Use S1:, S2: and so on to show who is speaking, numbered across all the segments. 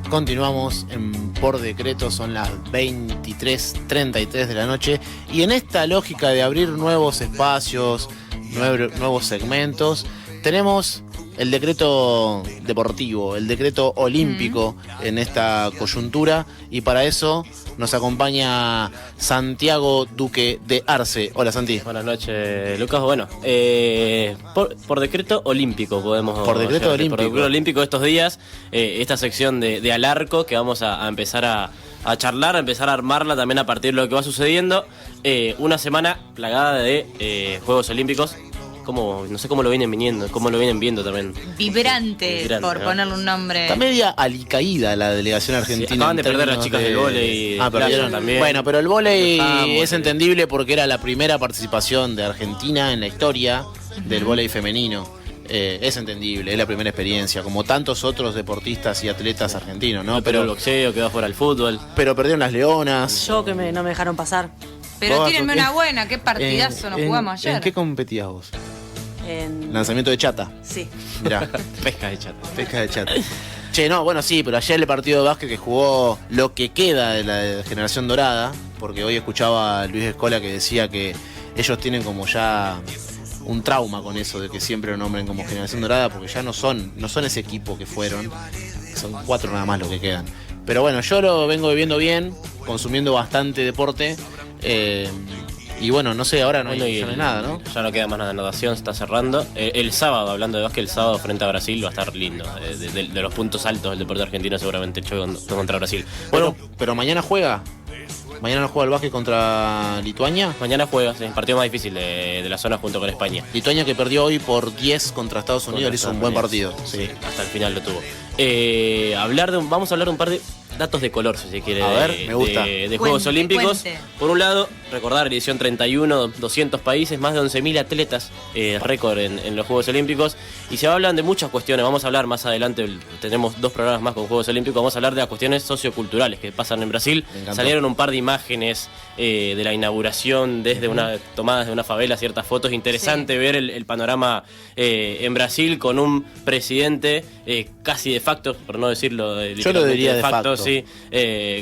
S1: Continuamos en Por Decreto, son las 23:33 de la noche y en esta lógica de abrir nuevos espacios, nuevos segmentos, tenemos el decreto deportivo, el decreto olímpico en esta coyuntura y para eso nos acompaña Santiago Duque de Arce. Hola Santi.
S2: Buenas noches, Lucas. Bueno, por decreto olímpico podemos...
S1: Por decreto olímpico.
S2: Por decreto olímpico estos días, esta sección de Al Arco que vamos a empezar a charlar, a empezar a armarla también a partir de lo que va sucediendo. Una semana plagada de Juegos Olímpicos. No sé cómo lo vienen viendo también.
S3: Vibrante, por
S2: ¿no?
S3: ponerle un nombre.
S1: Está media alicaída la delegación argentina.
S2: Sí, acaban de perder las chicas del vóley.
S1: Perdieron
S2: también.
S1: Bueno, pero el vóley es entendible porque era la primera participación de Argentina en la historia del vóley femenino. Es entendible, es la primera experiencia, como tantos otros deportistas y atletas argentinos, ¿no?
S2: Pero el boxeo quedó fuera el fútbol.
S1: Pero perdieron las leonas.
S4: Yo que no me dejaron pasar.
S3: Pero tírenme una buena, qué partidazo nos jugamos ayer.
S1: ¿En qué competías vos?
S4: En...
S1: Lanzamiento de chata.
S4: Sí.
S1: Mirá.
S2: Pesca de chata.
S1: Pesca de chata. Che, no, bueno, sí, pero ayer el partido de básquet que jugó lo que queda de la generación dorada, porque hoy escuchaba a Luis Escola que decía que ellos tienen como ya un trauma con eso de que siempre lo nombren como generación dorada, porque ya no son ese equipo que fueron, son 4 nada más lo que quedan. Pero bueno, yo lo vengo viviendo bien, consumiendo bastante deporte. Y bueno, no sé, ahora ya no hay nada, ¿no?
S2: Ya no queda más nada de natación, se está cerrando. El sábado, hablando de básquet, el sábado frente a Brasil va a estar lindo. De los puntos altos del deporte argentino seguramente choque contra Brasil.
S1: Bueno, pero mañana juega. Mañana no juega el básquet contra Lituania.
S2: Mañana juega, es el partido más difícil de la zona junto con España.
S1: Lituania que perdió hoy por 10 contra Estados Unidos, le hizo un buen partido.
S2: Sí, hasta el final lo tuvo. Vamos a hablar de un par de datos de color, si se quiere.
S1: A ver, me gusta.
S2: De Juegos Olímpicos. Por un lado, recordar, edición 31, 200 países, más de 11.000 atletas, récord en los Juegos Olímpicos. Y se hablan de muchas cuestiones. Vamos a hablar más adelante, tenemos 2 programas más con Juegos Olímpicos. Vamos a hablar de las cuestiones socioculturales que pasan en Brasil. Salieron un par de imágenes de la inauguración tomadas de una favela, ciertas fotos. Interesante ver el panorama en Brasil con un presidente casi de facto, por no decirlo
S1: yo lo diría de facto.
S2: Sí,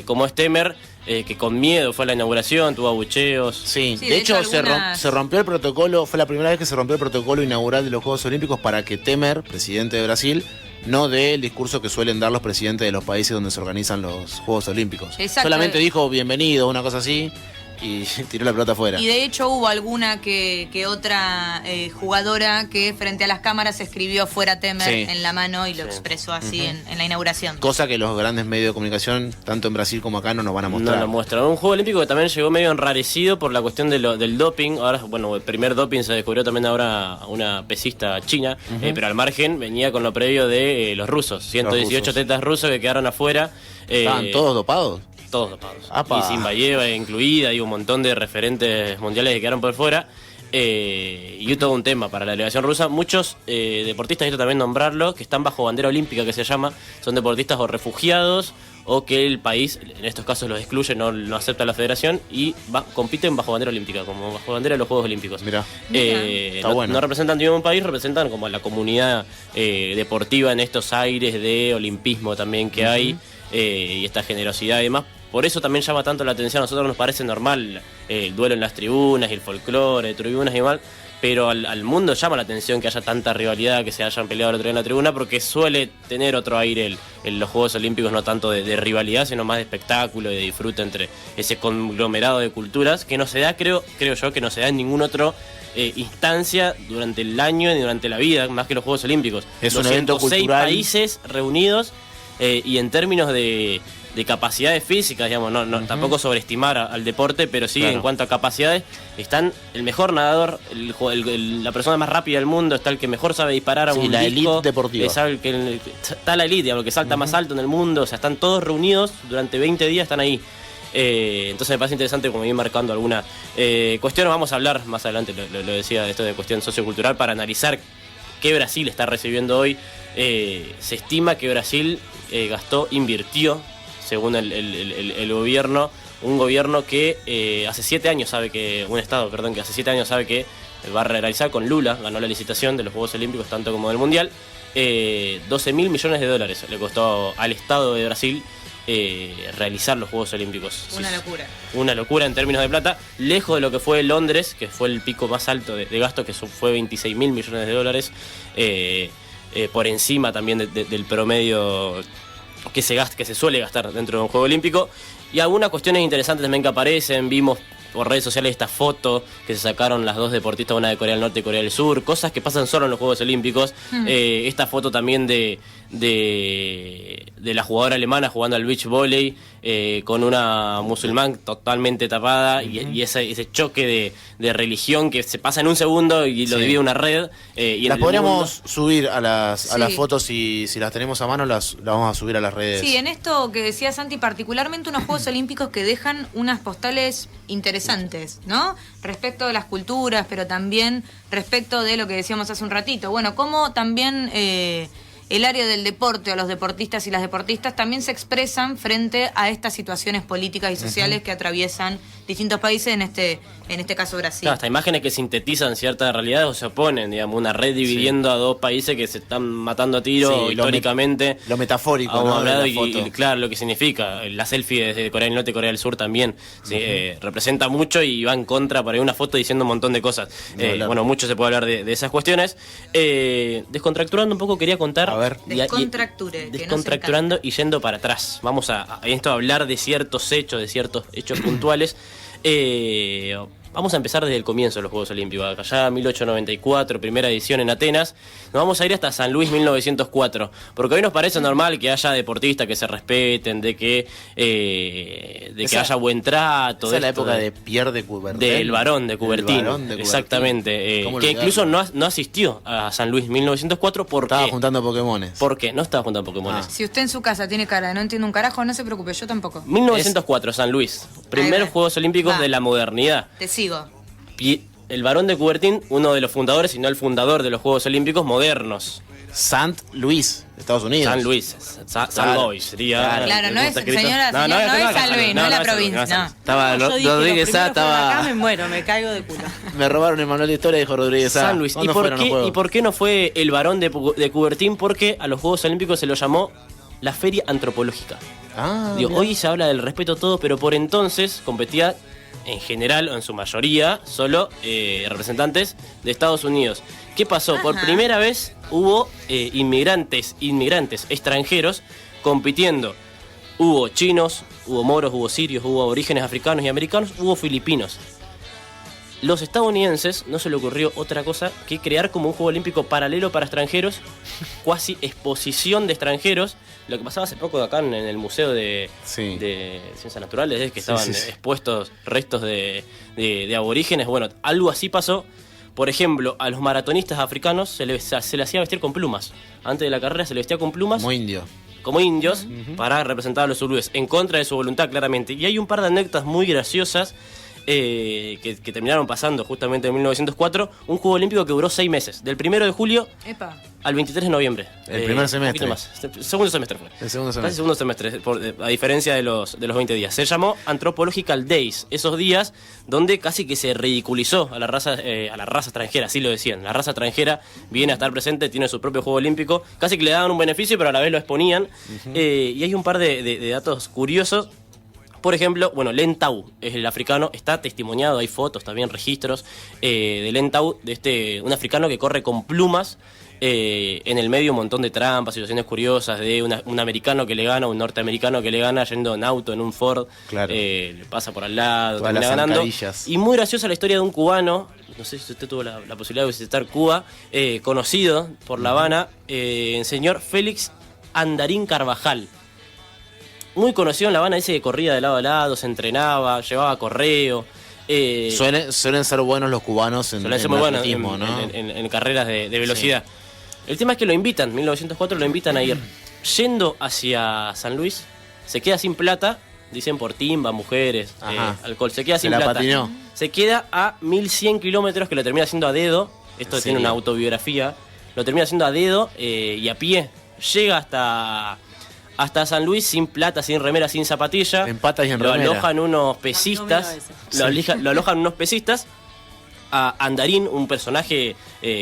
S2: como es Temer, que con miedo fue a la inauguración, tuvo abucheos.
S1: Sí, de hecho se rompió el protocolo, fue la primera vez que se rompió el protocolo inaugural de los Juegos Olímpicos para que Temer, presidente de Brasil, no dé el discurso que suelen dar los presidentes de los países donde se organizan los Juegos Olímpicos.
S3: Exacto.
S1: Solamente dijo bienvenido, una cosa así, y tiró la pelota afuera.
S3: Y de hecho hubo alguna que otra jugadora que frente a las cámaras escribió fuera Temer en la mano y lo expresó así en la inauguración.
S1: Cosa que los grandes medios de comunicación, tanto en Brasil como acá, no nos van a mostrar.
S2: No lo muestran. Un juego olímpico que también llegó medio enrarecido por la cuestión del doping. Ahora, bueno, el primer doping se descubrió también ahora una pesista china, pero al margen venía con lo previo de los rusos. 118 atletas rusos que quedaron afuera.
S1: ¿Estaban todos dopados?
S2: Todos dopados.
S1: ¡Apa!
S2: Y Zimbayeva incluida, y un montón de referentes mundiales que quedaron por fuera. Y todo un tema para la delegación rusa. Muchos deportistas, esto también nombrarlo, que están bajo bandera olímpica, que se llama, son deportistas o refugiados o que el país, en estos casos los excluye, no acepta la federación y compiten bajo bandera olímpica, como bajo bandera de los Juegos Olímpicos.
S1: Mirá.
S2: No representan ningún país, representan como a la comunidad deportiva en estos aires de olimpismo también que hay, y esta generosidad y demás. Por eso también llama tanto la atención. A nosotros nos parece normal el duelo en las tribunas y el folclore, tribunas y mal, pero al mundo llama la atención que haya tanta rivalidad, que se hayan peleado el otro día en la tribuna, porque suele tener otro aire en los Juegos Olímpicos, no tanto de rivalidad, sino más de espectáculo y de disfrute entre ese conglomerado de culturas, que no se da, creo yo, que no se da en ningún otro instancia durante el año ni durante la vida, más que los Juegos Olímpicos.
S1: Es un evento cultural.
S2: 6 países reunidos, y en términos de capacidades físicas, digamos, tampoco sobreestimar al deporte, pero sí, claro, en cuanto a capacidades, están el mejor nadador, la persona más rápida del mundo, está el que mejor sabe disparar a un
S1: la
S2: disco,
S1: elite deportiva.
S2: Está la elite, digamos, el que salta más alto en el mundo, o sea, están todos reunidos durante 20 días, están ahí. Entonces me parece interesante como ir marcando alguna cuestión. Vamos a hablar más adelante, lo decía, de esto de cuestión sociocultural, para analizar qué Brasil está recibiendo hoy. Se estima que Brasil invirtió, según el gobierno, un gobierno que hace 7 años sabe que, un estado, perdón, que hace 7 años sabe que va a realizar con Lula, ganó la licitación de los Juegos Olímpicos tanto como del Mundial, 12.000 millones de dólares le costó al Estado de Brasil realizar los Juegos Olímpicos.
S3: Una locura.
S2: Una locura en términos de plata, lejos de lo que fue Londres, que fue el pico más alto de gasto, que fue 26.000 millones de dólares, por encima también del promedio que se suele gastar dentro de un Juego Olímpico. Y algunas cuestiones interesantes también que aparecen, vimos por redes sociales esta foto que se sacaron las dos deportistas, una de Corea del Norte y Corea del Sur, cosas que pasan solo en los Juegos Olímpicos. Esta foto también de la jugadora alemana jugando al beach volley con una musulmán totalmente tapada, y ese choque de religión que se pasa en un segundo y lo divide una red. Y
S1: las podríamos subir a las fotos, y si las tenemos a mano las vamos a subir a las redes.
S3: Sí, en esto que decía Santi, particularmente unos Juegos Olímpicos que dejan unas postales interesantes, ¿no? Respecto de las culturas, pero también respecto de lo que decíamos hace un ratito. Bueno, cómo también el área del deporte o los deportistas y las deportistas también se expresan frente a estas situaciones políticas y sociales que atraviesan distintos países, en este caso Brasil.
S2: Claro, hasta imágenes que sintetizan ciertas realidades o se oponen, digamos, una red dividiendo a dos países que se están matando a tiro históricamente.
S1: Lo metafórico,
S2: ¿no?
S1: Hablado
S2: y claro, lo que significa. La selfie desde Corea del Norte y Corea del Sur también representa mucho y va en contra, por ahí una foto diciendo un montón de cosas. Bueno, mucho se puede hablar de esas cuestiones. Descontracturando un poco, quería contar.
S1: A ver.
S2: Descontracturando y yendo para atrás. Vamos a hablar de ciertos hechos puntuales. Vamos a empezar desde el comienzo de los Juegos Olímpicos. Allá 1894, primera edición en Atenas. Nos vamos a ir hasta San Luis 1904. Porque hoy nos parece normal que haya deportistas que se respeten, de que haya buen trato.
S1: Esa es la época de Pierre de Coubertin.
S2: Del Barón de Coubertin. Exactamente. Que incluso no asistió a San Luis 1904 porque...
S1: Estaba juntando Pokémones.
S2: Porque no estaba juntando Pokémones.
S3: Si usted en su casa tiene cara de no entiende un carajo, no se preocupe, yo tampoco.
S2: 1904, San Luis. Primeros Juegos Olímpicos de la modernidad.
S3: Te sigo.
S2: El Barón de Coubertin, uno de los fundadores, si no el fundador de los Juegos Olímpicos modernos.
S1: Saint Louis, Estados Unidos.
S2: San Luis, San Luis sería.
S3: Claro, no es señora, no es San Luis, no es la provincia. No.
S1: Estaba Rodríguez Sá, estaba.
S4: Acá me muero, me caigo de culo.
S1: Me robaron el manual de historia, dijo Rodríguez Sá.
S2: San Luis. ¿Y por qué no fue el Barón de Coubertin? Porque a los Juegos Olímpicos se lo llamó la Feria Antropológica. Hoy se habla del respeto a todos, pero por entonces competía en general o en su mayoría solo representantes de Estados Unidos. ¿Qué pasó? Por primera vez hubo inmigrantes extranjeros compitiendo. Hubo chinos, hubo moros, hubo sirios, hubo aborígenes africanos y americanos, hubo filipinos. Los estadounidenses no se le ocurrió otra cosa que crear como un juego olímpico paralelo para extranjeros, cuasi exposición de extranjeros. Lo que pasaba hace poco acá en el Museo de Ciencias Naturales, que estaban expuestos restos de aborígenes. Bueno, algo así pasó. Por ejemplo, a los maratonistas africanos se les hacía vestir con plumas. Antes de la carrera se les vestía con plumas. Como indios, para representar a los zulúes, en contra de su voluntad, claramente. Y hay un par de anécdotas muy graciosas que terminaron pasando justamente en 1904, un Juego Olímpico que duró 6 meses, del 1 de julio al 23 de noviembre.
S1: El primer semestre.
S2: Un poquito más. Segundo semestre fue.
S1: El segundo semestre.
S2: Casi segundo semestre, a diferencia de los 20 días. Se llamó Anthropological Days, esos días donde casi que se ridiculizó a la raza extranjera, así lo decían. La raza extranjera viene a estar presente, tiene su propio Juego Olímpico, casi que le daban un beneficio, pero a la vez lo exponían. Y hay un par de datos curiosos. Por ejemplo, Len Tau es el africano, está testimoniado, hay fotos, también registros de Len Tau, de un africano que corre con plumas, en el medio un montón de trampas, situaciones curiosas, de un americano que le gana, un norteamericano que le gana yendo en auto, en un Ford, le pasa por al lado, termina ganando. Y muy graciosa la historia de un cubano, no sé si usted tuvo la posibilidad de visitar Cuba, conocido por La Habana, el señor Félix Andarín Carvajal. Muy conocido en La Habana, dice que corría de lado a lado, se entrenaba, llevaba correo.
S1: Suelen ser buenos los cubanos en atletismo, ¿no?
S2: En carreras de velocidad. El tema es que lo invitan, en 1904 lo invitan a ir. Yendo hacia San Luis, se queda sin plata, dicen por timba, mujeres, alcohol, se queda sin plata.
S1: Patinó.
S2: Se queda a 1100 kilómetros, que lo termina haciendo a dedo. Esto tiene una autobiografía. Lo termina haciendo a dedo y a pie. Llega hasta hasta San Luis sin plata, sin remera, sin zapatilla.
S1: En patas y en
S2: lo
S1: remera.
S2: alojan unos pesistas. Lo alojan unos pesistas. A Andarín, un personaje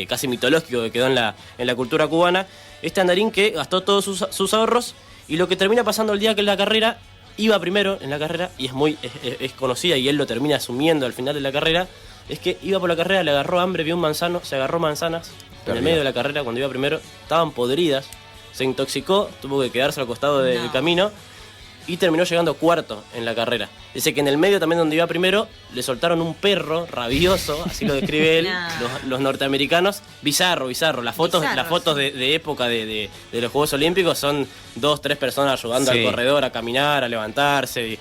S2: casi mitológico que quedó en la cultura cubana. Este Andarín que gastó todos sus ahorros, y lo que termina pasando el día que en la carrera, iba primero en la carrera, y es conocida, y él lo termina asumiendo al final de la carrera, es que iba por la carrera, le agarró hambre, vio un manzano, se agarró manzanas en el medio de la carrera cuando iba primero, estaban podridas, se intoxicó, tuvo que quedarse al costado del camino, y terminó llegando cuarto en la carrera. Dice que en el medio también donde iba primero, le soltaron un perro rabioso, así lo describe él, los norteamericanos. Bizarro. Las fotos de época de los Juegos Olímpicos son 2-3 personas ayudando al corredor a caminar, a levantarse,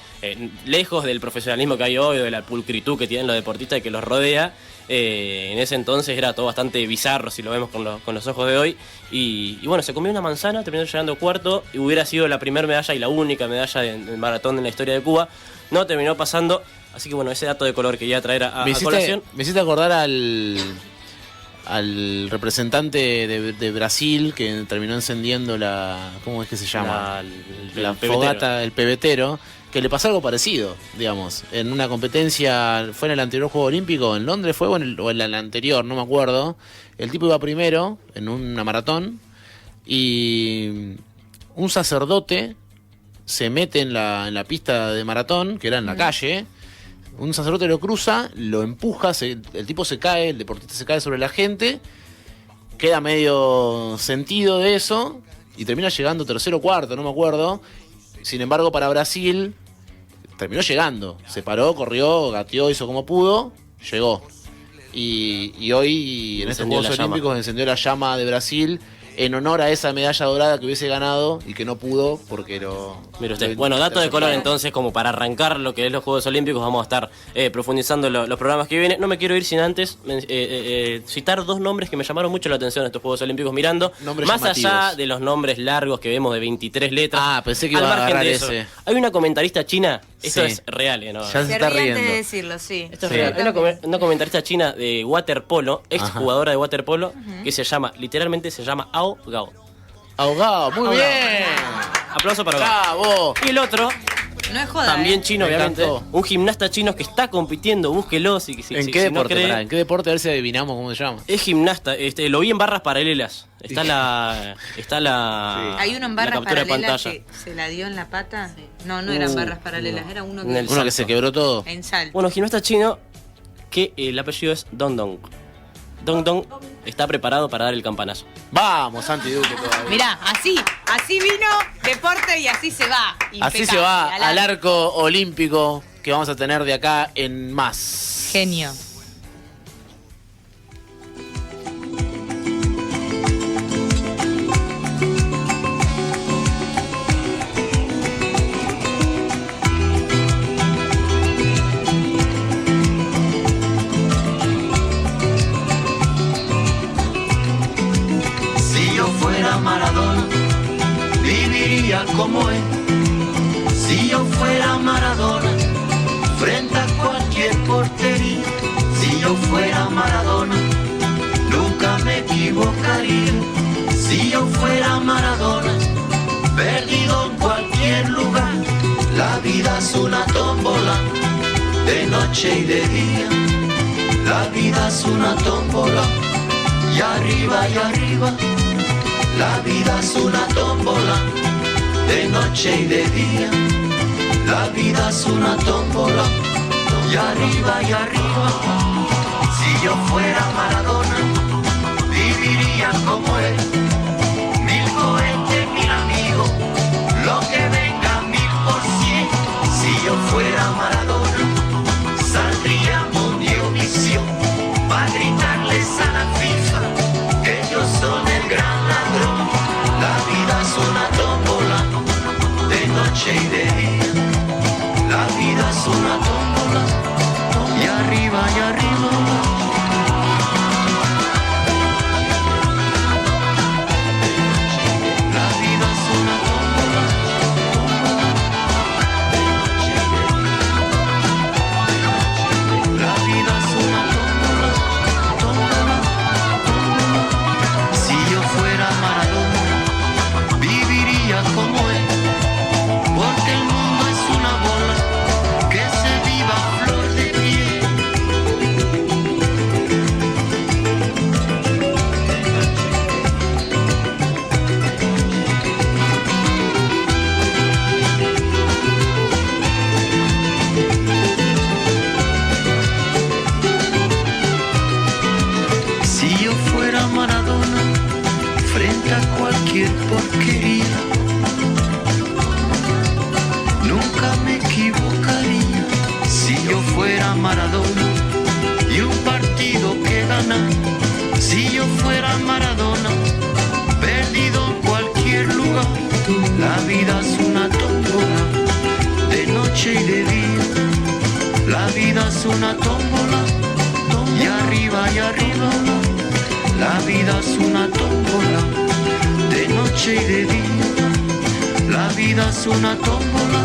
S2: lejos del profesionalismo que hay hoy, de la pulcritud que tienen los deportistas y que los rodea. En ese entonces era todo bastante bizarro si lo vemos con los ojos de hoy. Y bueno, se comió una manzana, terminó llegando cuarto, y hubiera sido la primera medalla y la única medalla en maratón en la historia de Cuba. No terminó pasando, así que bueno, ese dato de color que quería traer a colación.
S1: Me hiciste acordar al representante de Brasil que terminó encendiendo ¿cómo es que se llama? La fogata, el pebetero, que le pasó algo parecido, digamos, en una competencia. Fue en el anterior Juego Olímpico, en Londres fue, o en el anterior, no me acuerdo. El tipo iba primero en una maratón, y un sacerdote se mete en la pista de maratón, que era en la calle. Un sacerdote lo cruza, lo empuja, el tipo se cae, el deportista se cae sobre la gente, queda medio sentido de eso, y termina llegando tercero o cuarto, no me acuerdo. Sin embargo, para Brasil, terminó llegando. Se paró, corrió, gateó, hizo como pudo, llegó. Y hoy, en estos Juegos Olímpicos, encendió la llama de Brasil en honor a esa medalla dorada que hubiese ganado y que no pudo porque
S2: Mire usted. Bueno, dato de color entonces, como para arrancar lo que es los Juegos Olímpicos. Vamos a estar profundizando los programas que vienen. No me quiero ir sin antes citar 2 nombres que me llamaron mucho la atención en estos Juegos Olímpicos mirando.
S1: Nombres
S2: más
S1: llamativos.
S2: Allá de los nombres largos que vemos de 23 letras.
S1: Ah, pensé que iba a agarrar ese.
S2: Hay una comentarista china, esto
S1: Sí.
S2: es real, ¿no?
S1: Ya se está riendo.
S3: de decirlo, sí.
S2: Esto es
S1: Sí.
S2: real. Hay una comentarista china de waterpolo, ex jugadora de waterpolo, que literalmente se llama Ao Gao.
S1: Ahogado, muy bien.
S2: Aplauso para Gao.
S1: Bravo.
S2: Y el otro,
S3: No es joda.
S2: también chino,
S1: Me
S2: obviamente,
S1: encantó.
S2: un gimnasta chino que está compitiendo, búsquelo si
S1: ¿En
S2: si
S1: qué
S2: no
S1: deporte?
S2: cree.
S1: Pará, ¿en qué deporte? A ver si adivinamos cómo se llama.
S2: Es gimnasta, lo vi en barras paralelas. Está la
S3: Hay uno en
S2: la
S3: barras
S2: captura de
S3: paralelas
S2: pantalla.
S3: que se la dio en la pata. No, no eran barras paralelas, era uno
S2: En el
S3: que
S1: Uno que se quebró todo.
S3: en salto.
S2: Bueno, gimnasta chino que el apellido es Dong Dong. Dong Dong está preparado para dar el campanazo.
S1: Vamos, Santi Duque todavía.
S3: Mirá, así vino deporte y así se va.
S1: Así se va al arco olímpico que vamos a tener de acá en más.
S3: Genio.
S5: Si yo fuera Maradona, viviría como él. Si yo fuera Maradona, frente a cualquier portería. Si yo fuera Maradona, nunca me equivocaría. Si yo fuera Maradona, perdido en cualquier lugar. La vida es una tómbola, de noche y de día. La vida es una tómbola, y arriba, la vida es una tómbola, de noche y de día. La vida es una tómbola, y arriba, si yo fuera Maradona, viviría como él. 1000 cohetes, 1000 amigos, lo que venga 1000%. Si yo fuera Maradona, saldría Mundiovisión para gritarles a la FIFA que ellos son el gran ladrón. La vida es una tómbola, de noche y de día. La vida es una tómbola, y arriba, cualquier porquería. Nunca me equivocaría si yo fuera Maradona y un partido que gana. Si yo fuera Maradona, perdido en cualquier lugar. La vida es una tómbola, de noche y de día. La vida es una tómbola, y arriba y arriba. La vida es una tómbola, de noche y de día. La vida es una tómbola.